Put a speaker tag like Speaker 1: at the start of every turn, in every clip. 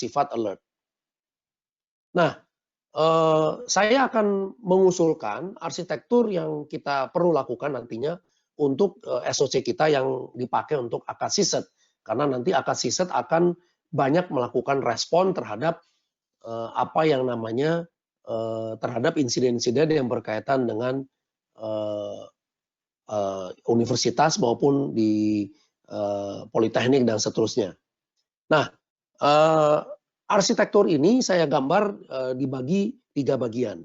Speaker 1: bersifat alert. Nah, saya akan mengusulkan arsitektur yang kita perlu lakukan nantinya untuk SOC kita yang dipakai untuk akad siset. Karena nanti akad siset akan banyak melakukan respon terhadap apa yang namanya terhadap insiden-insiden yang berkaitan dengan universitas maupun di politeknik dan seterusnya. Nah, arsitektur ini saya gambar dibagi 3 bagian.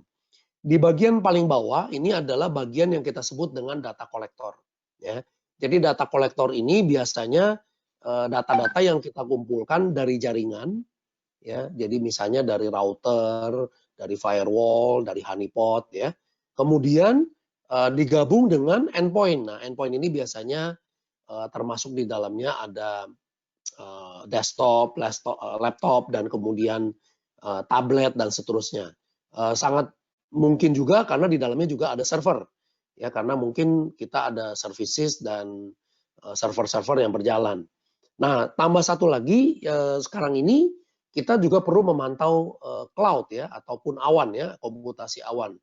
Speaker 1: Di bagian paling bawah ini adalah bagian yang kita sebut dengan data kolektor. Ya. Jadi data kolektor ini biasanya data-data yang kita kumpulkan dari jaringan, ya. Jadi misalnya dari router, dari firewall, dari honeypot, ya. Kemudian digabung dengan endpoint. Nah, endpoint ini biasanya termasuk di dalamnya ada desktop, laptop, dan kemudian tablet dan seterusnya. Sangat mungkin juga karena di dalamnya juga ada server, ya karena mungkin kita ada services dan server-server yang berjalan. Nah, tambah satu lagi sekarang ini kita juga perlu memantau cloud ya ataupun awan ya, komputasi awan.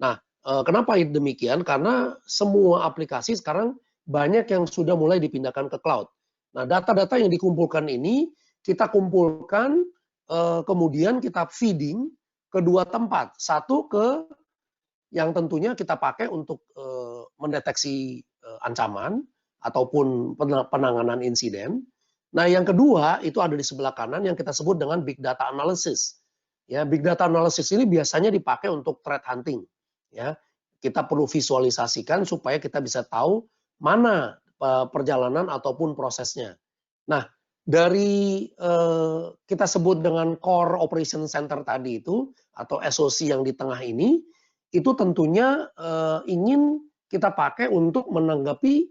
Speaker 1: Nah, kenapa demikian? Karena semua aplikasi sekarang banyak yang sudah mulai dipindahkan ke cloud. Nah, data-data yang dikumpulkan ini kita kumpulkan, kemudian kita feeding ke 2 tempat. Satu ke yang tentunya kita pakai untuk mendeteksi ancaman ataupun penanganan insiden. Nah, yang kedua itu ada di sebelah kanan yang kita sebut dengan big data analysis. Ya, big data analysis ini biasanya dipakai untuk threat hunting. Ya, kita perlu visualisasikan supaya kita bisa tahu mana perjalanan ataupun prosesnya. Nah, dari kita sebut dengan core operation center tadi itu atau SOC yang di tengah ini, itu tentunya ingin kita pakai untuk menanggapi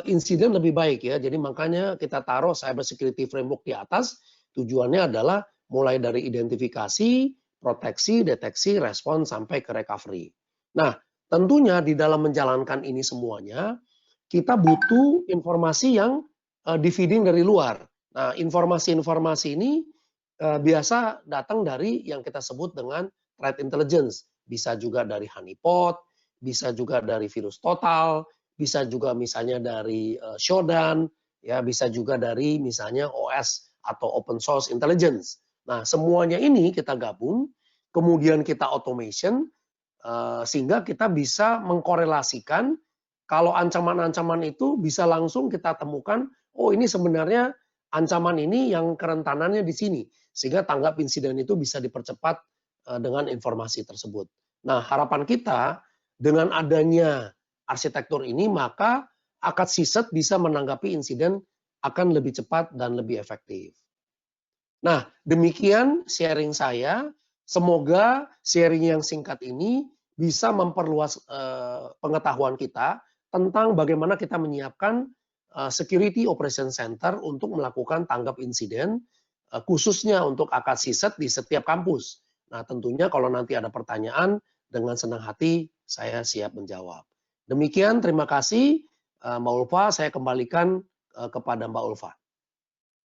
Speaker 1: insiden lebih baik ya. Jadi makanya kita taruh cyber security framework di atas. Tujuannya adalah mulai dari identifikasi, proteksi, deteksi, respon sampai ke recovery. Nah, tentunya di dalam menjalankan ini semuanya kita butuh informasi yang di-feeding dari luar. Nah, informasi-informasi ini biasa datang dari yang kita sebut dengan threat intelligence. Bisa juga dari honeypot, bisa juga dari virus total, bisa juga misalnya dari Shodan, ya bisa juga dari misalnya OS atau open source intelligence. Nah, semuanya ini kita gabung, kemudian kita automation, sehingga kita bisa mengkorelasikan kalau ancaman-ancaman itu bisa langsung kita temukan, oh ini sebenarnya ancaman ini yang kerentanannya di sini. Sehingga tanggap insiden itu bisa dipercepat dengan informasi tersebut. Nah, harapan kita dengan adanya arsitektur ini, maka akad siset bisa menanggapi insiden akan lebih cepat dan lebih efektif. Nah, demikian sharing saya. Semoga sharing yang singkat ini bisa memperluas pengetahuan kita tentang bagaimana kita menyiapkan Security Operation Center untuk melakukan tanggap insiden, khususnya untuk akad siset di setiap kampus. Nah, tentunya kalau nanti ada pertanyaan, dengan senang hati saya siap menjawab. Demikian, terima kasih Mbak Ulfa, saya kembalikan kepada Mbak Ulfa.